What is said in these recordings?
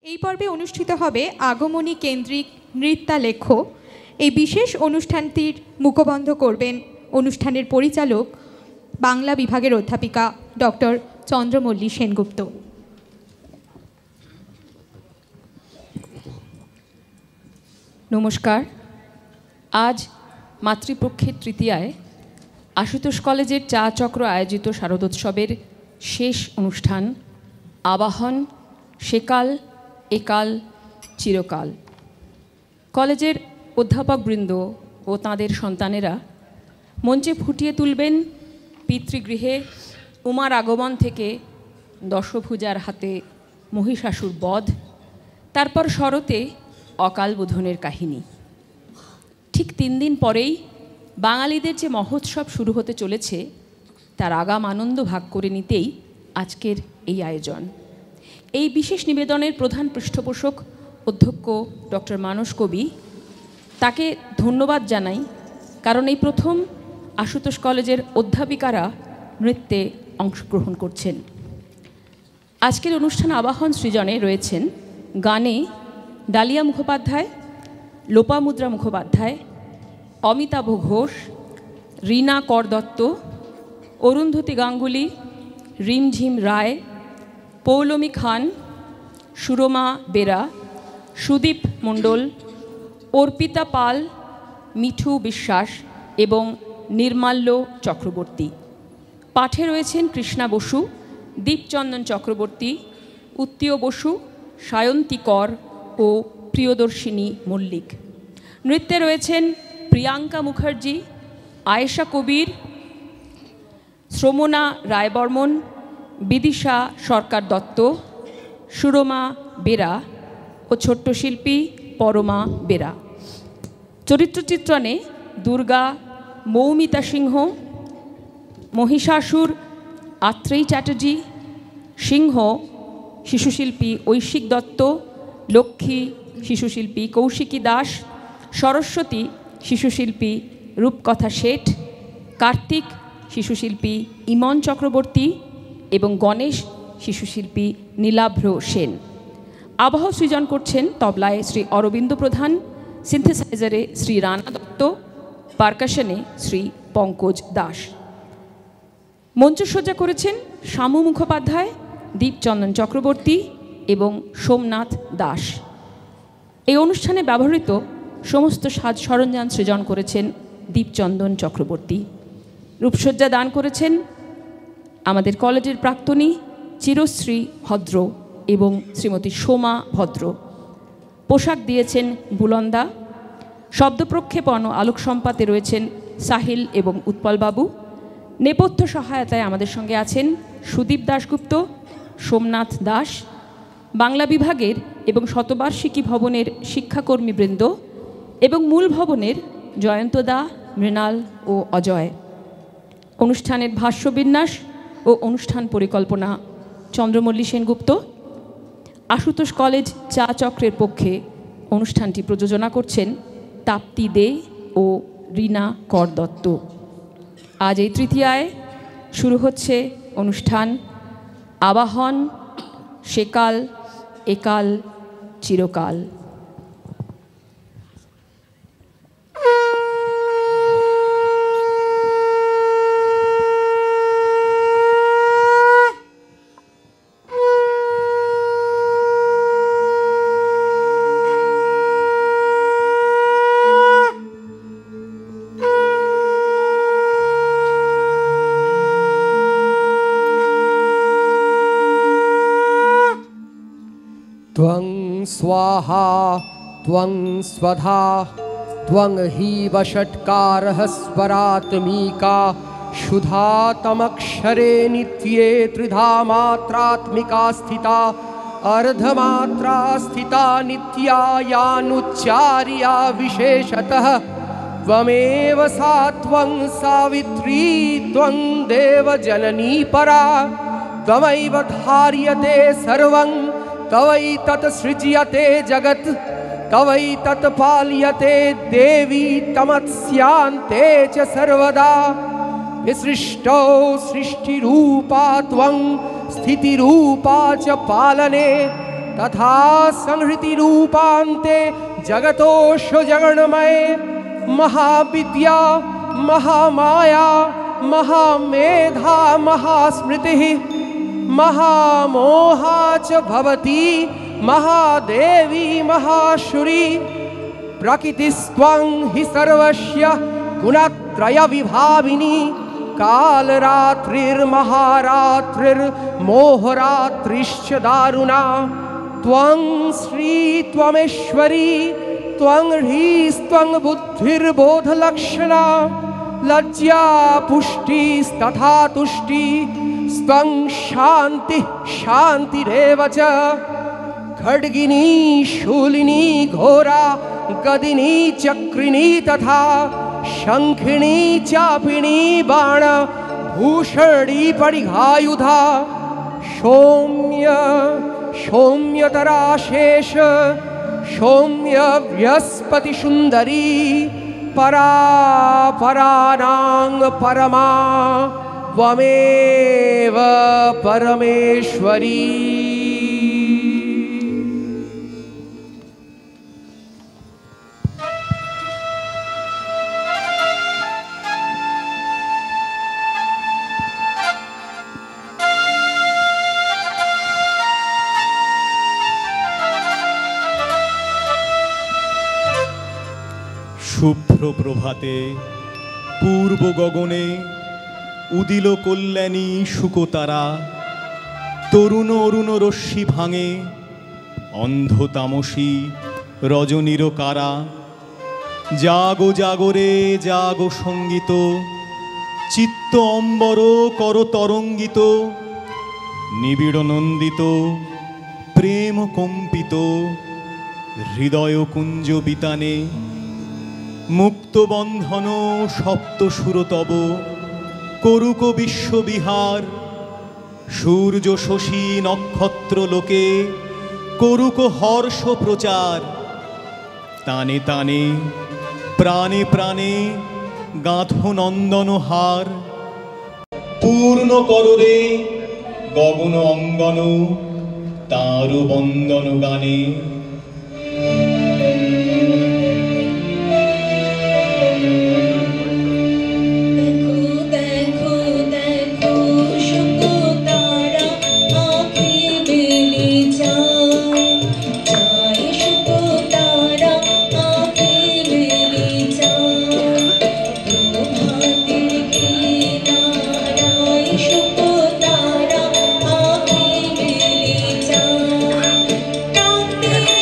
এই পর্বে অনুষ্ঠিত হবে আগমনী কেন্দ্রিক নৃত্যালেখ্য। এই বিশেষ অনুষ্ঠানটির মুখবন্ধ করবেন অনুষ্ঠানের পরিচালক বাংলা বিভাগের অধ্যাপিকা ডক্টর চন্দ্রমল্লী সেনগুপ্ত। নমস্কার। আজ মাতৃপক্ষের তৃতীয়ায় আশুতোষ কলেজের চা চক্র আয়োজিত শারদোৎসবের শেষ অনুষ্ঠান আবাহন সেকাল একাল চিরকাল। কলেজের অধ্যাপকবৃন্দ ও তাঁদের সন্তানেরা মঞ্চে ফুটিয়ে তুলবেন পিতৃগৃহে উমার আগমন থেকে দশভুজার হাতে মহিষাসুর বধ, তারপর শরতে অকাল বোধনের কাহিনী। ঠিক 3 দিন পরেই বাঙালিদের যে মহোৎসব শুরু হতে চলেছে তার আগাম আনন্দ ভাগ করে নিতেই আজকের এই আয়োজন। এই বিশেষ নিবেদনের প্রধান পৃষ্ঠপোষক অধ্যক্ষ ডক্টর মানস কবি, তাকে ধন্যবাদ জানাই, কারণ এই প্রথম আশুতোষ কলেজের অধ্যাপিকারা নৃত্যে অংশগ্রহণ করছেন। আজকের অনুষ্ঠান আবাহন সৃজনে রয়েছেন গানে ডালিয়া মুখোপাধ্যায়, লোপামুদ্রা মুখোপাধ্যায়, অমিতাভ ঘোষ, রীনা কর দত্ত, অরুন্ধতী গাঙ্গুলি, রিমঝিম রায়, পৌলমী খান, সুরমা বেরা, সুদীপ মণ্ডল, অর্পিতা পাল, মিঠু বিশ্বাস এবং নির্মাল্য চক্রবর্তী। পাঠে রয়েছেন কৃষ্ণা বসু, দীপচন্দন চক্রবর্তী, উত্তীয় বসু, সায়ন্তী কর ও প্রিয়দর্শিনী মল্লিক। নৃত্যে রয়েছেন প্রিয়াঙ্কা মুখার্জি, আয়েশা কবির, শ্রমণা রায়বর্মন, বিদিশা সরকার দত্ত, সুরমা বেরা ও ছোট্ট শিল্পী পরমা বেরা। চরিত্রচিত্রণে দুর্গা মৌমিতা সিংহ, মহিষাসুর আত্রেয়ী চ্যাটার্জি, সিংহ শিশুশিল্পী ঐশিক দত্ত, লক্ষ্মী শিশুশিল্পী কৌশিকী দাস, সরস্বতী শিশুশিল্পী রূপকথা শেঠ, কার্তিক শিশুশিল্পী ইমন চক্রবর্তী এবং গণেশ শিশুশিল্পী নীলাভ্র সেন। আবহ সৃজন করছেন তবলায় শ্রী অরবিন্দ প্রধান, সিনথেসাইজারে শ্রী রানা দত্ত, পারকাশনে শ্রী পঙ্কজ দাস। মঞ্চসজ্জা করেছেন শামু মুখোপাধ্যায়, দীপচন্দন চক্রবর্তী এবং সোমনাথ দাস। এই অনুষ্ঠানে ব্যবহৃত সমস্ত সাজ সরঞ্জাম সৃজন করেছেন দীপচন্দন চক্রবর্তী। রূপসজ্জা দান করেছেন আমাদের কলেজের প্রাক্তনী চিরশ্রী ভদ্র এবং শ্রীমতী সোমা ভদ্র। পোশাক দিয়েছেন বুলন্দা। শব্দ প্রক্ষেপণ ও আলোক সম্পাতে রয়েছেন সাহিল এবং উৎপলবাবু। নেপথ্য সহায়তায় আমাদের সঙ্গে আছেন সুদীপ দাশগুপ্ত, সোমনাথ দাস, বাংলা বিভাগের এবং শতবার্ষিকী ভবনের শিক্ষাকর্মীবৃন্দ এবং মূল ভবনের জয়ন্ত দা, মৃণাল ও অজয়। অনুষ্ঠানের ভাষ্যবিন্যাস ও অনুষ্ঠান পরিকল্পনা চন্দ্রমল্লী সেনগুপ্ত। আশুতোষ কলেজ চা চক্রের পক্ষে অনুষ্ঠানটি প্রযোজনা করছেন তাপ্তি দে ও রীনা কর দত্ত। আজ এই তৃতীয়ায় শুরু হচ্ছে অনুষ্ঠান আবাহন সেকাল একাল চিরকাল। त्वं स्वाहा त्वं स्वधा त्वं हि वषट्कारः स्वरात्मिका शुधा तमक्षरे नित्ये त्रिधा मात्रात्मिका स्थिता अर्धमात्रा स्थिता नित्या यानुच्चार्या विशेषतः त्वमेव सा त्वं सावित्री त्वं देवजननी परा त्वमैव धार्यते सर्वं तवैतत् सृज्यते जगत् तवैतत् पाल्यते देवी तमस्यान्ते च सर्वदा विसृष्टौ सृष्टिरूपा त्वं स्थितिरूपा च पालने तथा संहृति रूपान्ते जगतोष जगन्मये महाविद्या महामाया महामेधा महास्मृतिः महामोहा च भवति महादेवी महाशुरी प्रकृतिस्त्वं हि सर्वस्य गुणत्रय विभाविनी कालरात्रिर्महारात्रिर्मोहरात्रिश्च दारुणा त्वं श्री त्वमेश्वरी त्वं ह्रीस्त्वं बुद्धिर्बोधलक्षणा लज्जा पुष्टिस्तथा तुष्टि स्त्वं शान्तिः शान्तिरेव च खड्गिनी शूलिनी घोरा गदिनी चक्रिणी तथा शंखिणी चापिणी बाण भूषणी परिघायुधा सौम्य सौम्यतराशेष सौम्य बृहस्पति सुंदरी परा परानांग परमा त्वमेव परमेश्वरी। শুভ্র প্রভাতে পূর্ব গগনে উদিল কল্যাণী শুকতারা তরুণ অরুণ রশ্মি ভাঙে অন্ধ তামসী রজনীর কারা জাগো জাগরে জাগো সঙ্গীত চিত্ত অম্বর কর তরঙ্গিত নিবিড় নন্দিত প্রেম কম্পিত হৃদয় কুঞ্জ বিতানে মুক্ত বন্ধন সপ্ত সুরতব করুক বিশ্ববিহার সূর্য শশী নক্ষত্র লোকে করুক হর্ষ প্রচার তানে তানে প্রাণে প্রাণে গাঁথো নন্দন হার পূর্ণ কররে গগন অঙ্গন তার বন্দন গানে Thank you.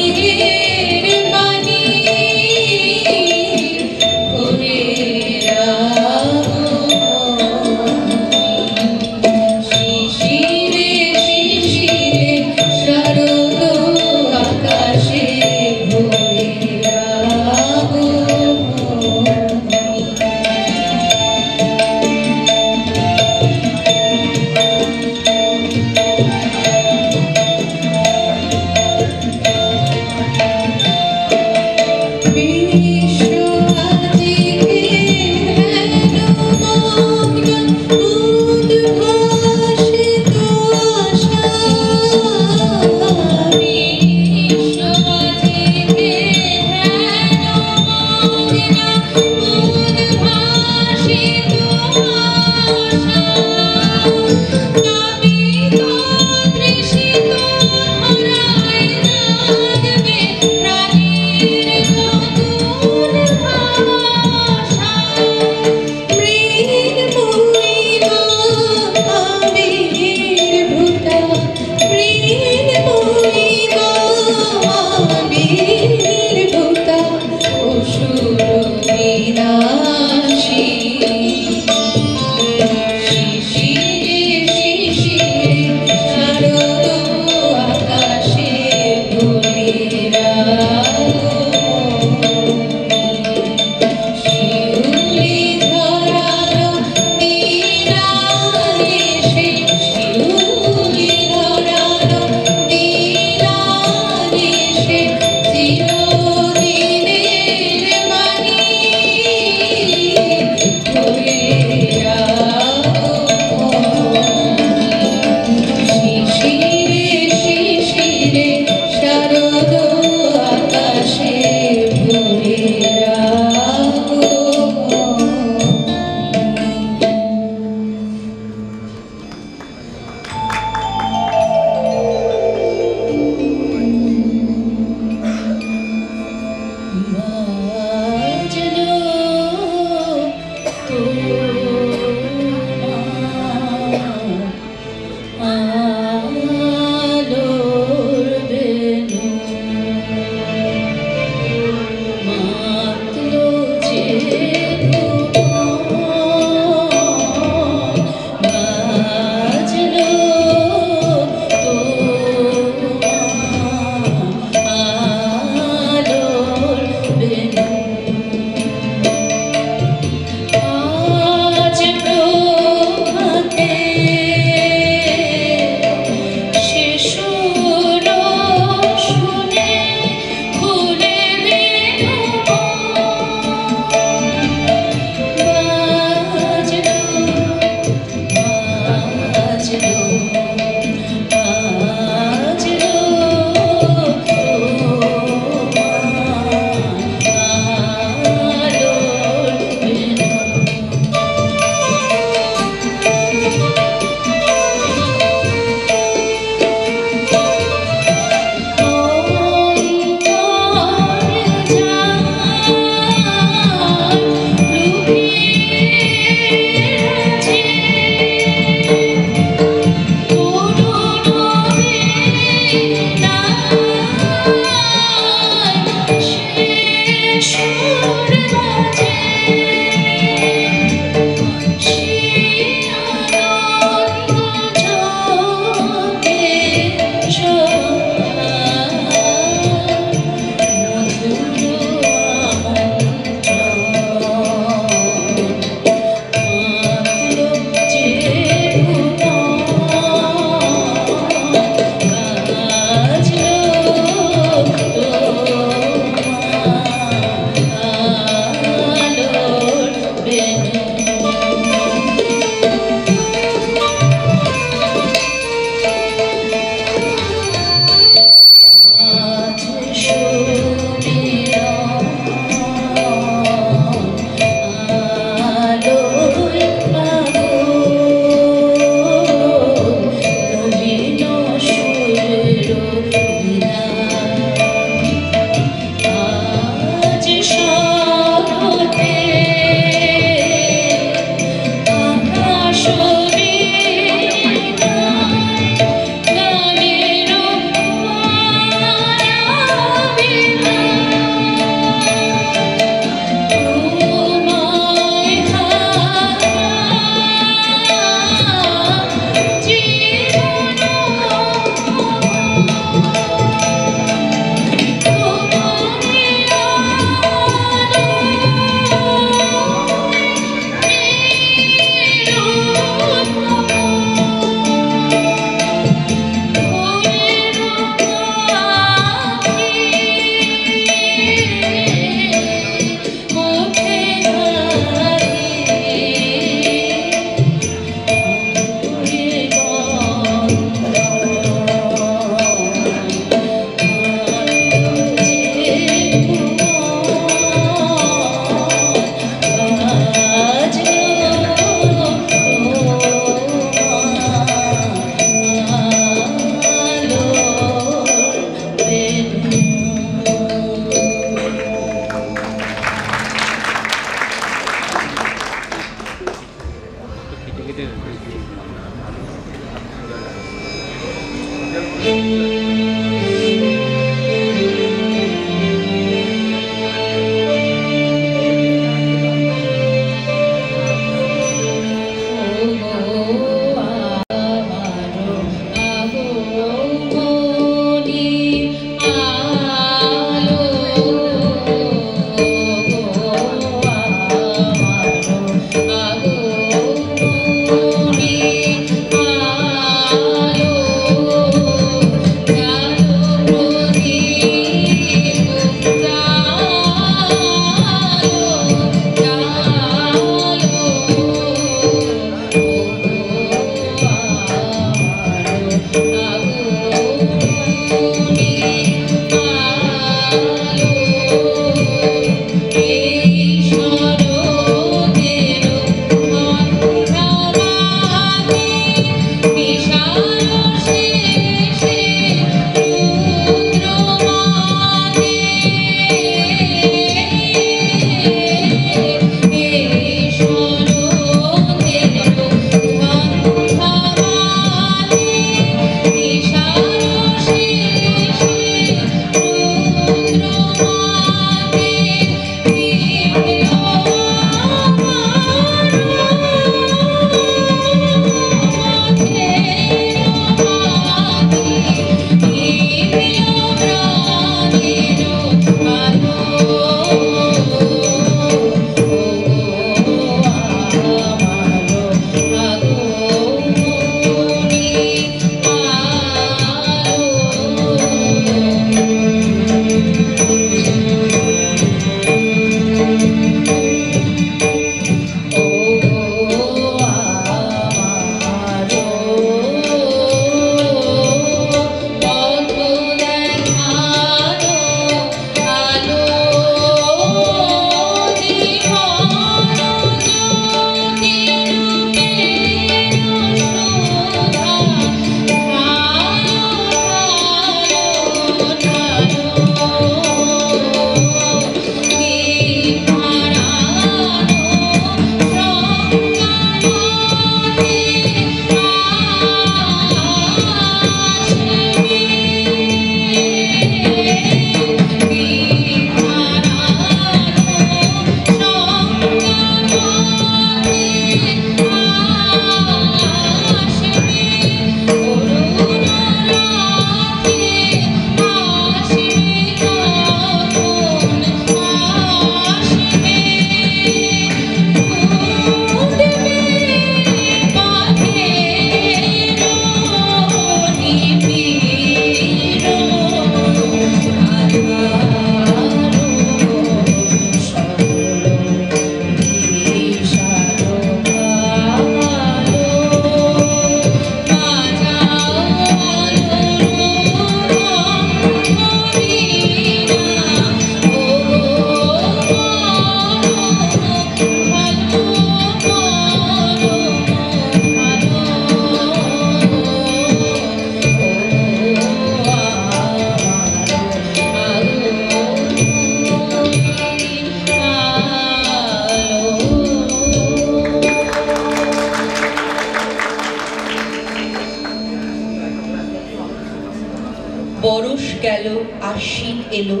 বরষ গেল আশ্বিন এলো,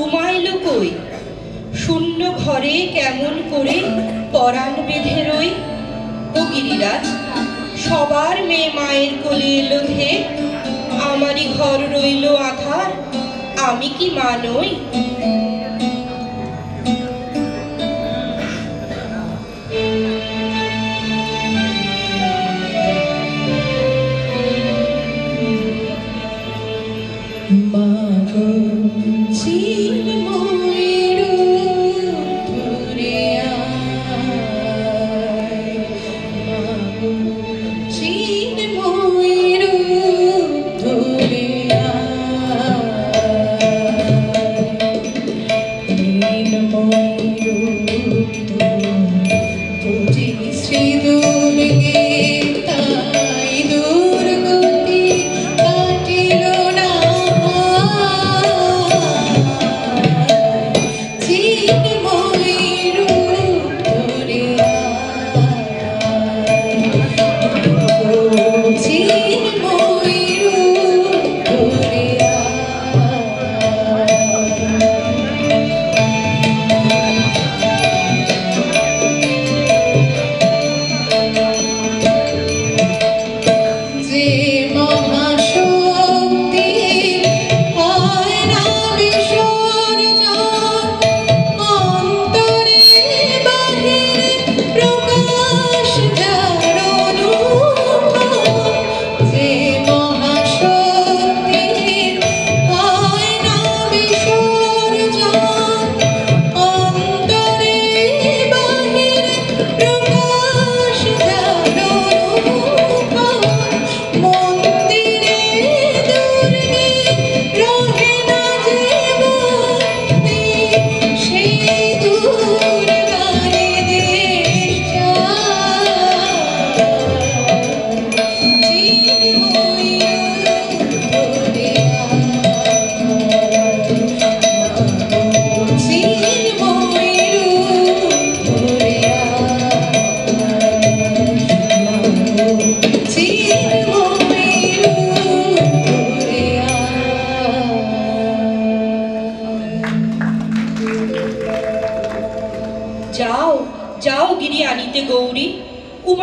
উমা এলো কই? শূন্য ঘরে কেমন করে পরাণ বেঁধে রই? ও গিরিরাজ, সবার মেয়ে মায়ের কোলে এলো ধে, আমারই ঘর রইল আধার, আমি কি মা নই? তাই দুর্গতি কাটিল না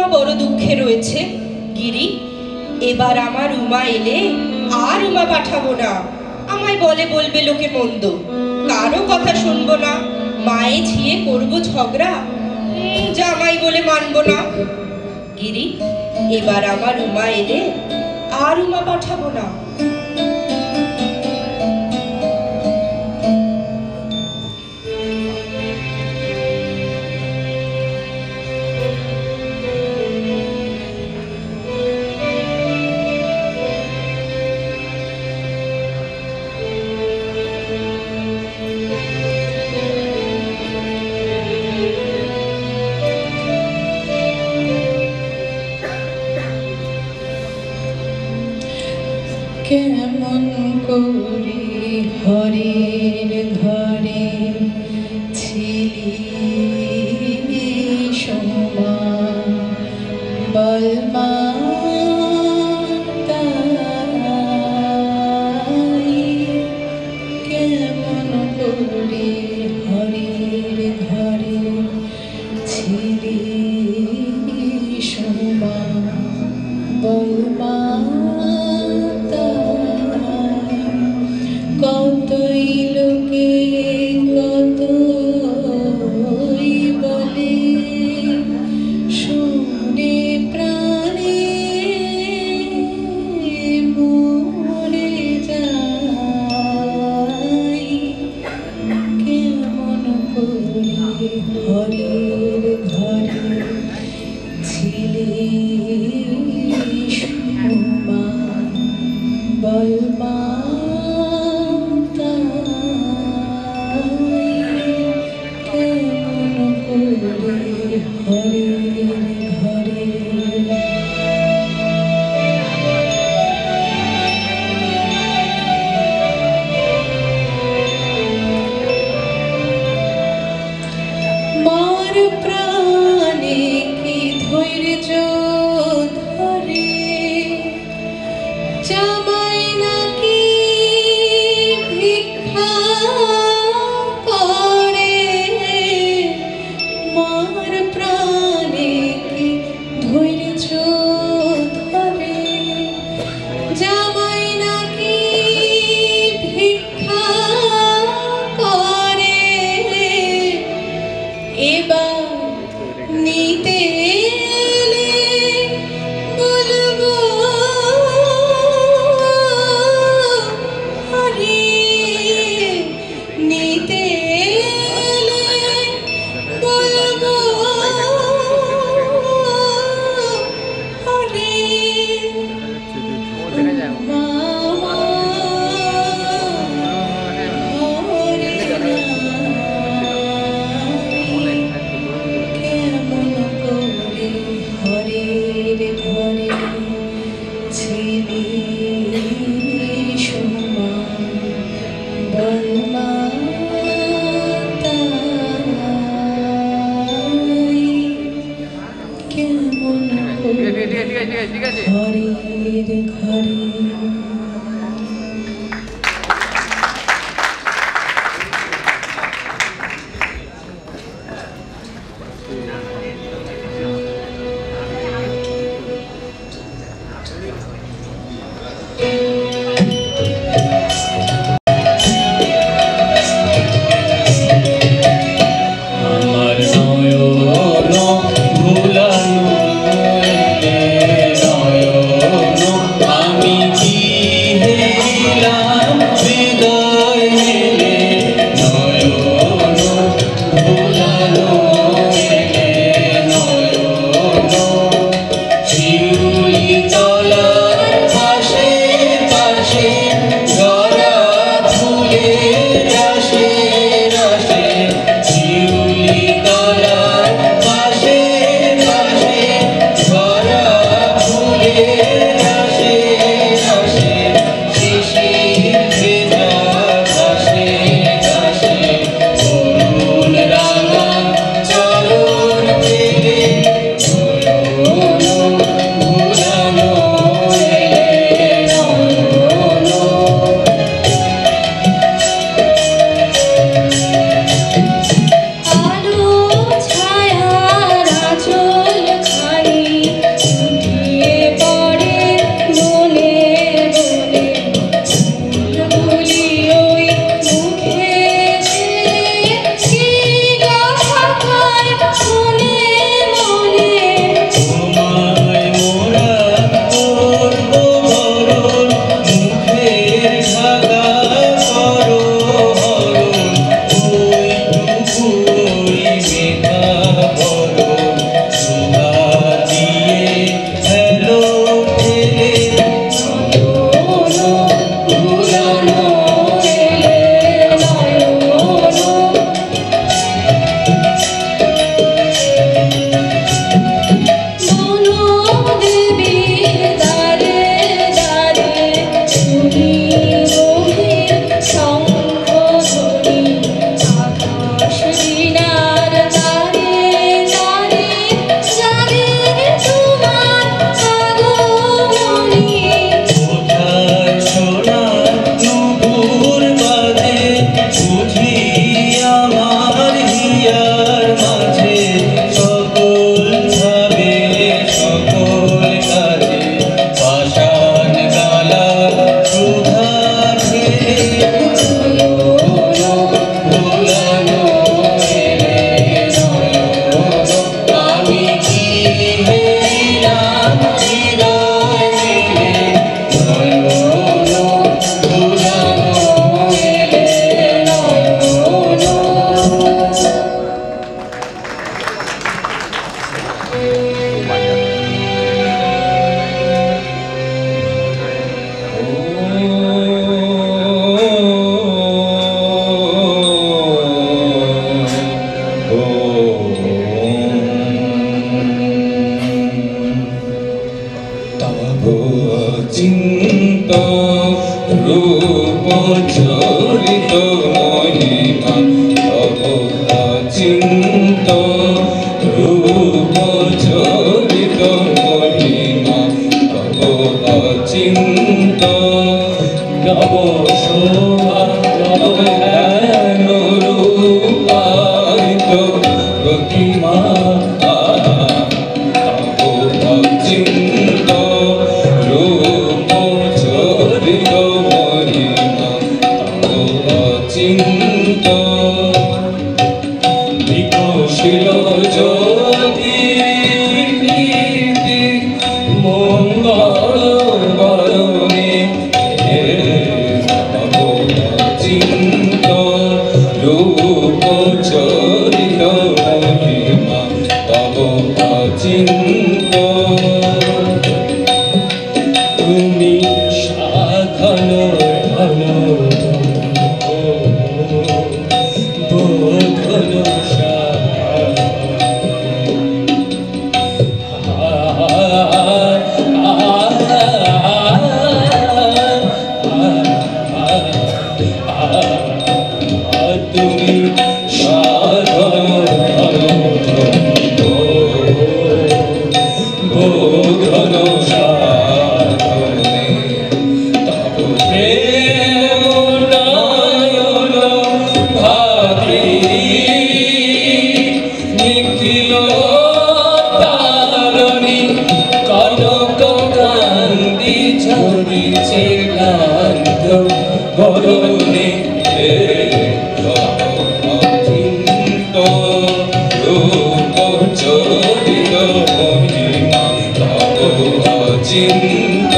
উমা বড় দুঃখে রয়েছে। গিরি, এবার আমার উমা এলে আর উমা পাঠাবো না। আমায় বলবে লোকে মন্দ, কারো কথা শুনবো না। মায়ে ঝিয়ে করবো ঝগড়া, জামাই বলে মানবো না। গিরি, এবার আমার উমা এলে আর উমা পাঠাবো না। কেমন করে হরের ঘরে ছিলি সোমা, বল মা তাই। কেমন করে হরের ঘরে ছিলি সোমা, বল মা কতই লোকে কতই বলে, শুনে প্রাণে মরে যাই। কেমন করে হরের ঘরে ছিলি সোমা, বল মা মার প্রাণে কি ধৈর্য ধরে, জামাই নাকি চরিত মহিমা তব অচিন্ত রূপ চরিত মহিমা তব অচিন্ত নব শোভা নব হেন রূপায়িত প্রতিমা তব অচিন্ত রূপ চরিত মহিমা তব অচিন্ত বিকশিল জ্যোতি মঙ্গল বরণে তব অচিন্ত রূপ চরিত মহিমা তব অচিন্ত তুমি সাধন ধন বোধন তুমি সাধন বোধন সাধনে তব প্রেম নয়ন ভাতি নিখিল তারণী কনক কান্তি ঝরিছে ক্লান্ত বরণে অচিন্ত রূপ চরিত মহিমা তব অচিন্ত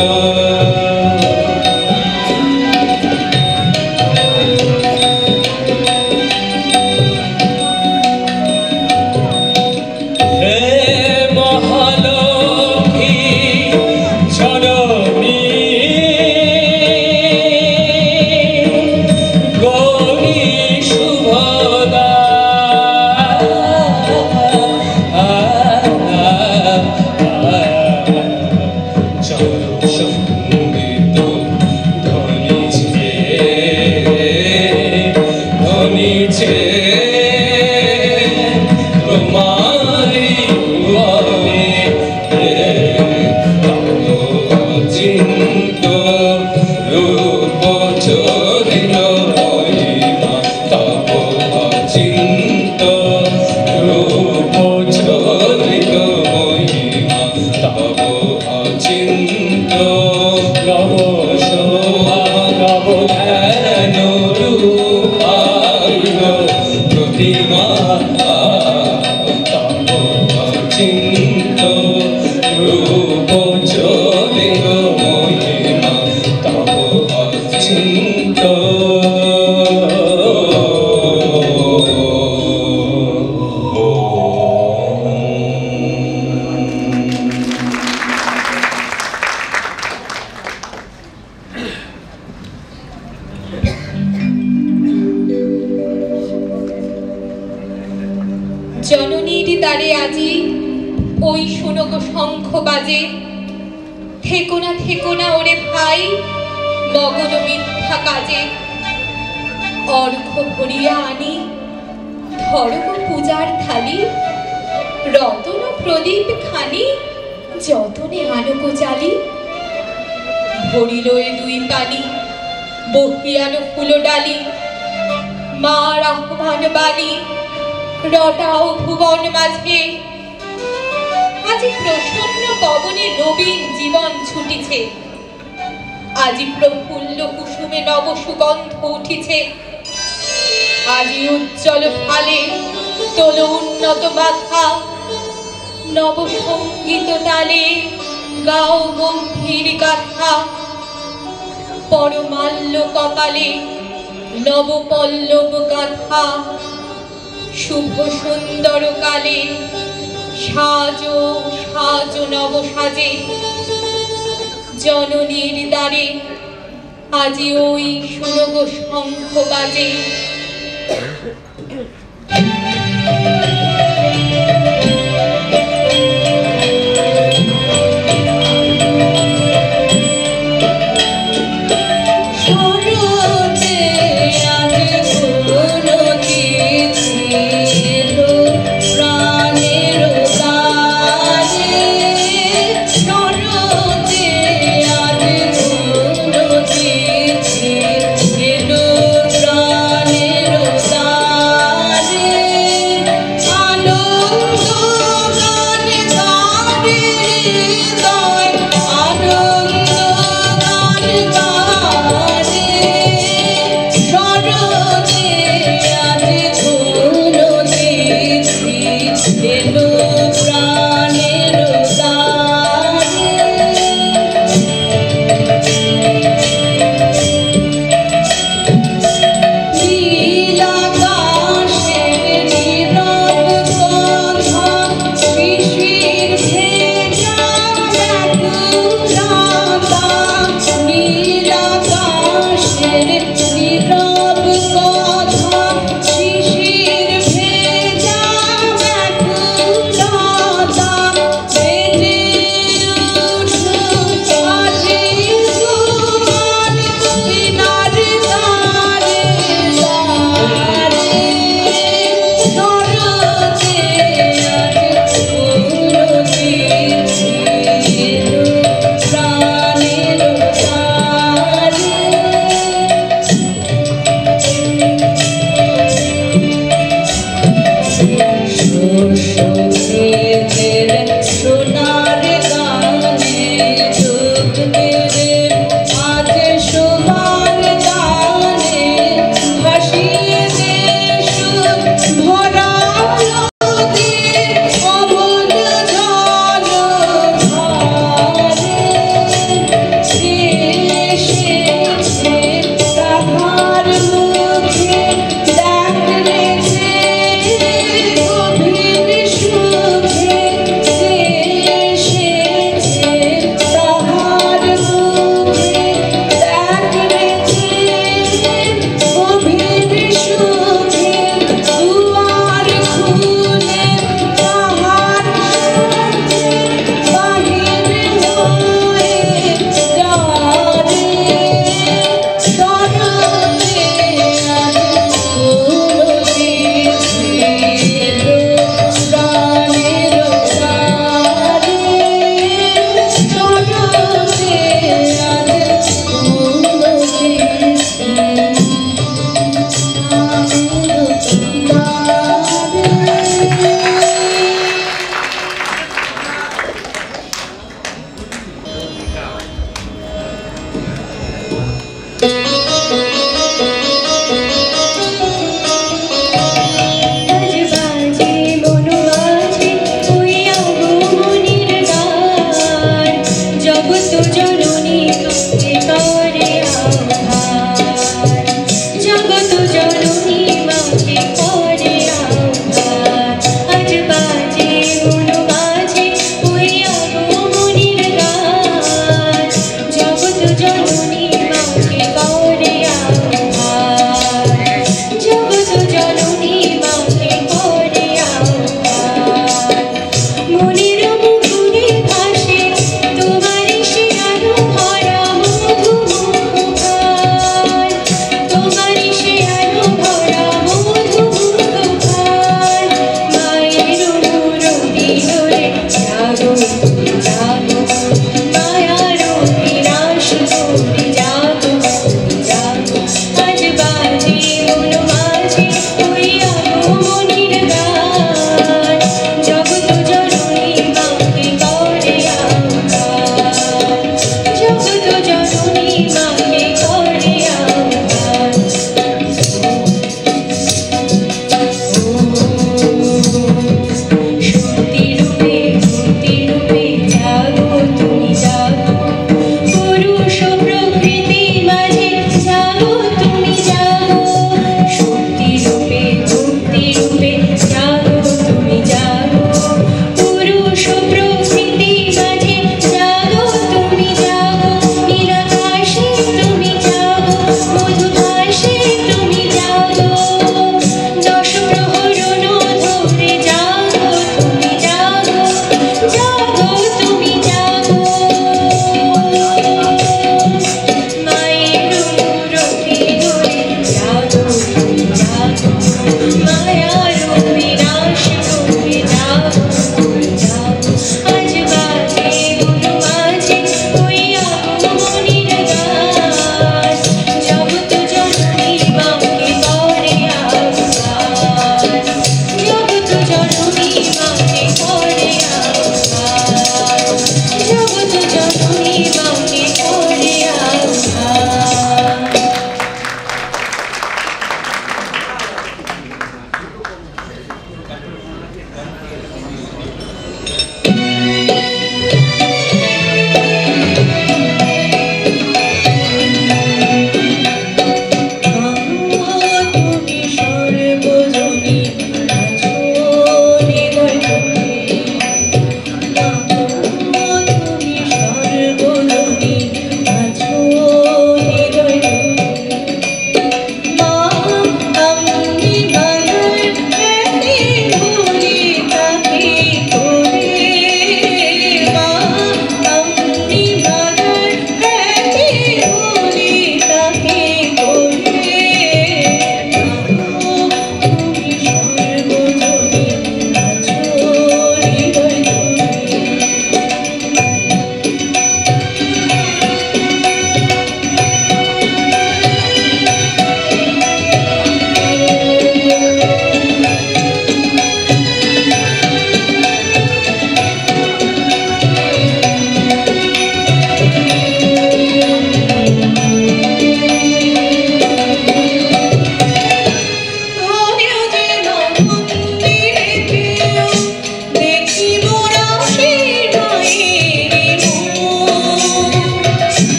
হে মহালক্ষ্মী জননী গৌরী শুভদা সঙ্গীত ধ্বনিছে ধ্বনিছে তোমারি ভুবনে তব অচিন্ত রূপ চরিত মহিমা তব অচিন্ত রূপ চরিত মহিমা তব অচিন্ত নব শোভা নব ধ্যান রূপায়িত প্রতিমা তব অচিন্ত রূপ চরিত মহিমা তব অচিন্ত জননীর দ্বারে আজি ওই শুনক শঙ্খ বাজে, থেকো না ওরে ভাই মগন মিথ্যা কাজে। অর্ঘ্য ভরিয়া আনি ধর্ম পূজার থালি, রতন প্রদীপ খানি যতনে আনক জালি। ভরিল এ দুই পানি বহিয়ানো ফুল ডালি, মার আহ্বান বাণী রটাও ভুবন মাঝে। আজি প্রসন্ন পবনে নবীন জীবন ছুটিছে, আজি প্রফুল্ল কুসুমে নব সুগন্ধ উঠিছে। আজি উজ্জ্বল ফালে তোল উন্নত মাথা, নব সঙ্গীত তালে গাও গম্ভীর গাথা। পরমাল্য কপালে নব পল্লব গাথা, শুভ সুন্দর কালে সাজো সাজো নব সাজে। জননীর দ্বারে আজি ওই শুনগ শঙ্খ বাজে। শরণ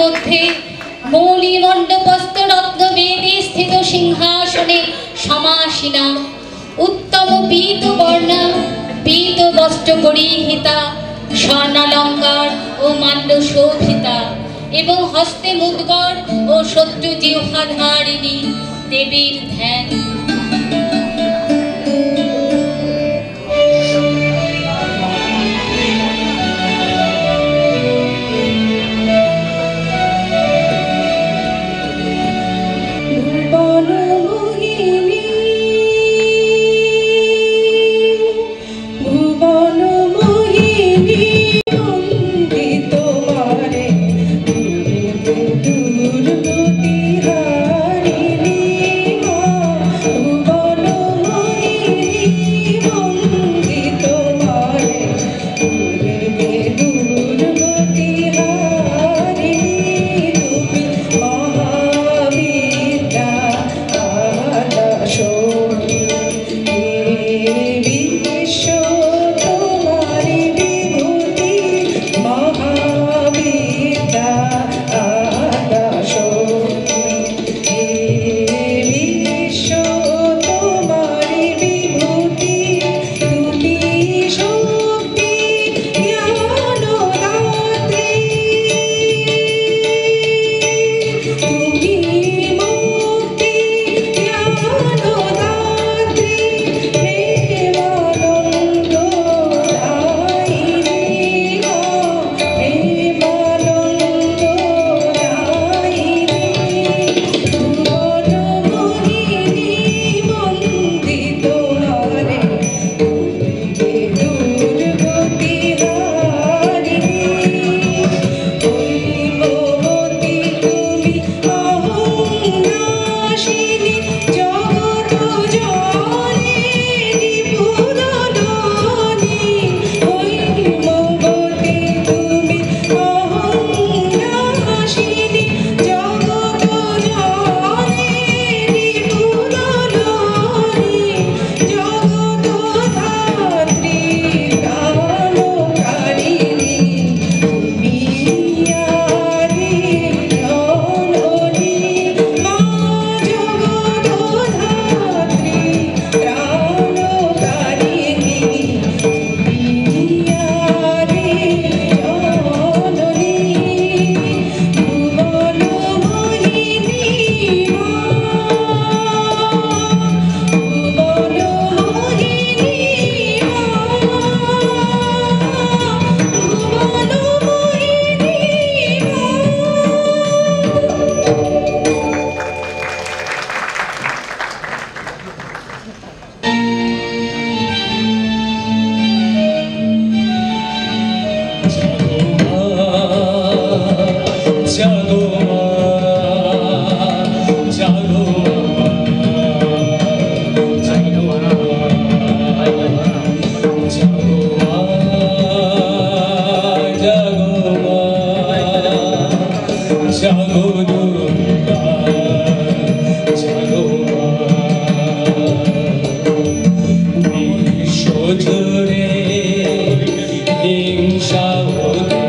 মধ্যে মৌলিমণ্ডপস্থ রত্নবেদী স্থিত সিংহাসনে সমাসীনা উত্তম পীত বর্ণা পীত বস্ত্র পরিহিতা স্বর্ণালঙ্কার ও মাল্য শোভিতা এবং হস্তে মুদ্গর ও শত্রু জিহ্বাধারিণী দেবীর ধ্যান। হিংসা হতে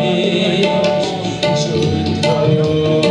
যুদ্ধ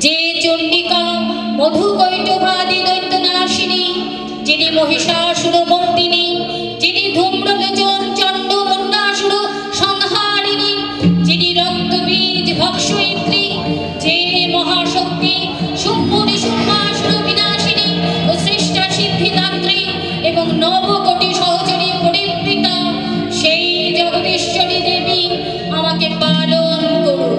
যে চণ্ডিকা মধুকৈটভাদি দৈত্যনাশিনী, যিনি মহিষাসুরমর্দিনী, যিনি ধূম্রলোচন চণ্ড মুণ্ডাসুর সংহারিণী, যিনি রক্তবীজ ভক্ষয়িত্রী, যে মহাশক্তি শুম্ভুনি শুম্ভাসুর বিনাশিনী ও সৃষ্টা সিদ্ধিদাত্রী এবং নবকোটি সহচরী পরিবৃতা, সেই জগদীশ্বরী দেবী আমাকে পালন করুন।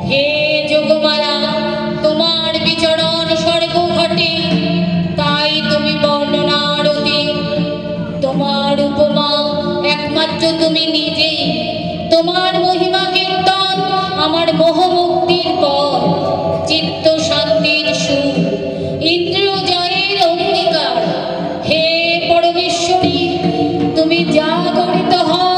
হে যোগমায়া, তোমার বিচরণ স্বর্গঘটে, তাই তুমি বর্ণনারতে। তোমার উপমা একমাত্র তুমি নিজে। তোমার মহিমা কীর্তন আমার মোহমুক্তির পথ, চিত্ত শান্তির সুর, ইন্দ্রিয় জয়ের অঙ্গীকার। হে পরমেশ্বরী, তুমি জাগরিত হও।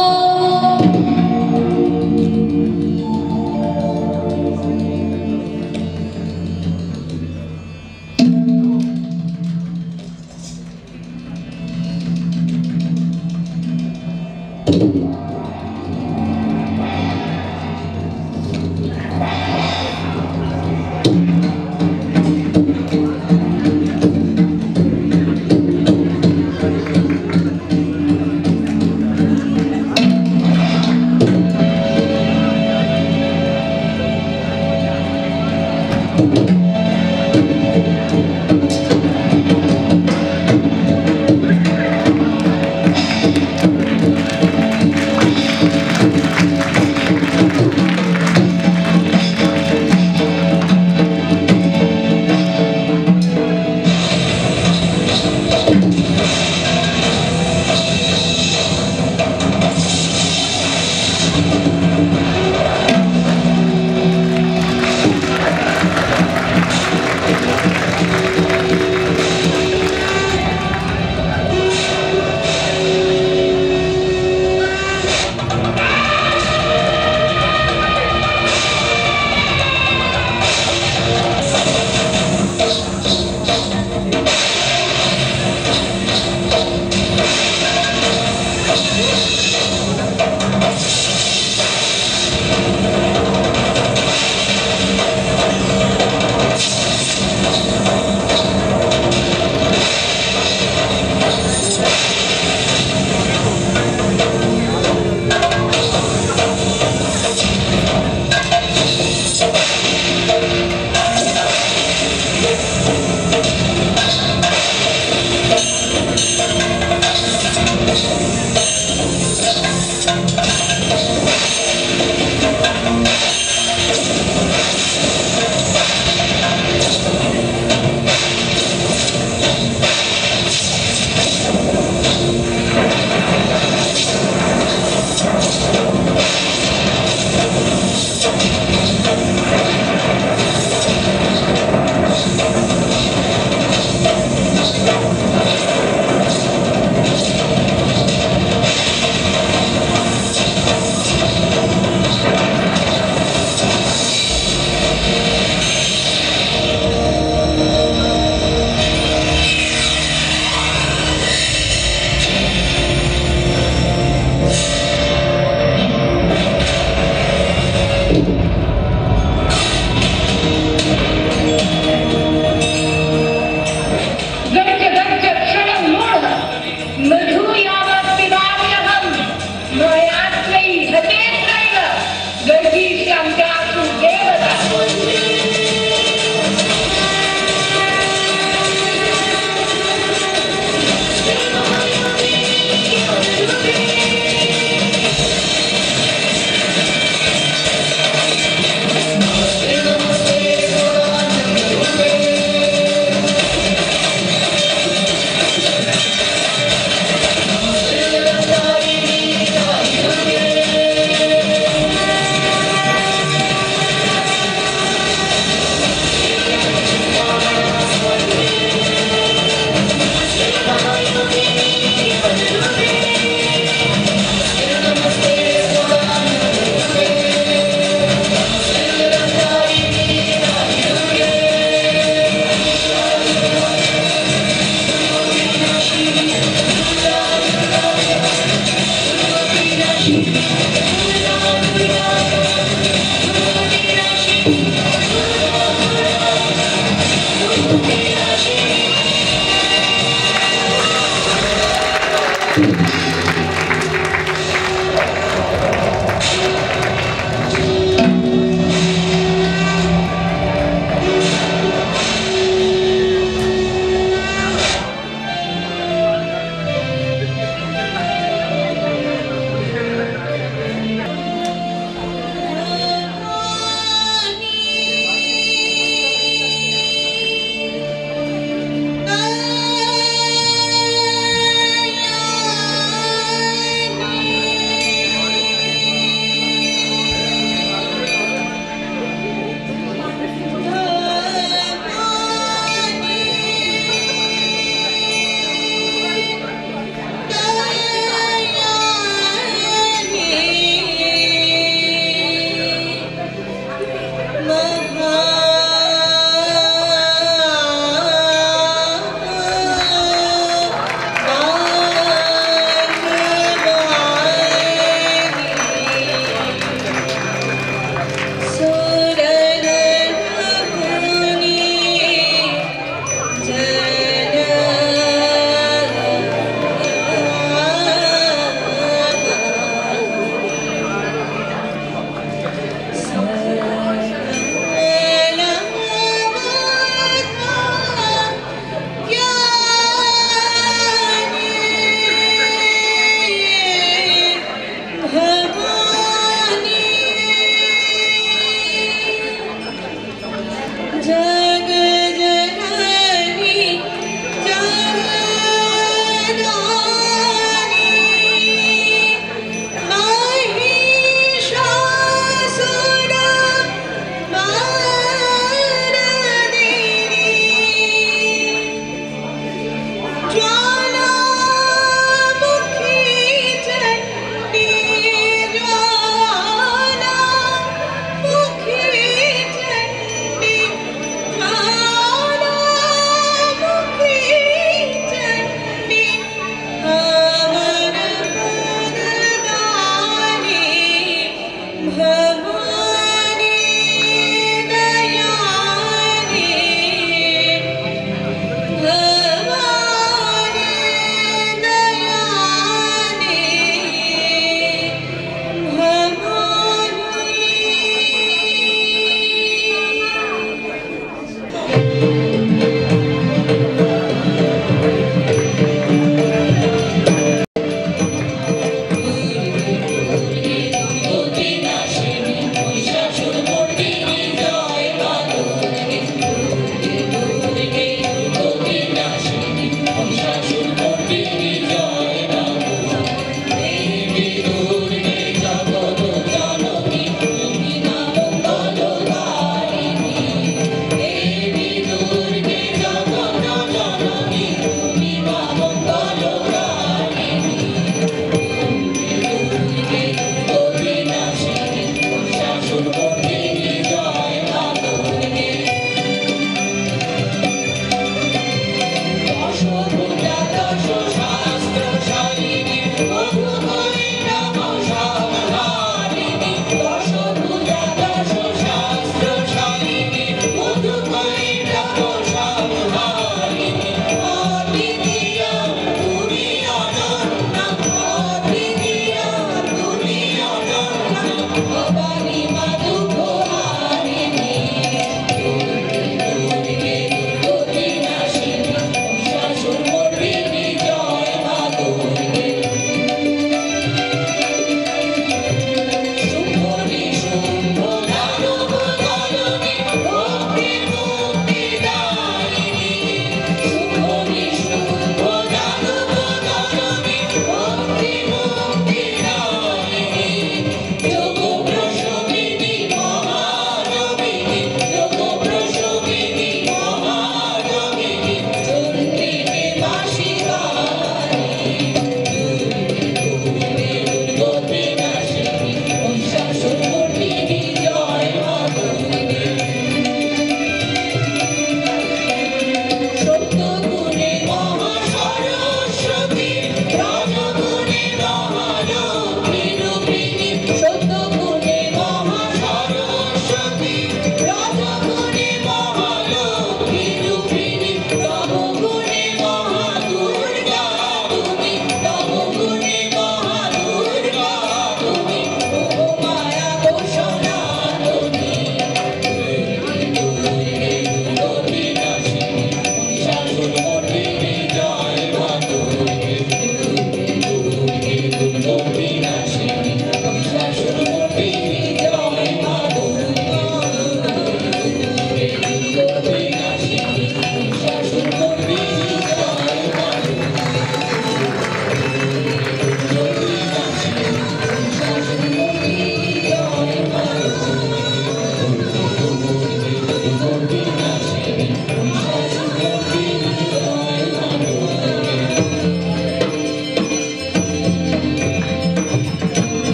Thank you.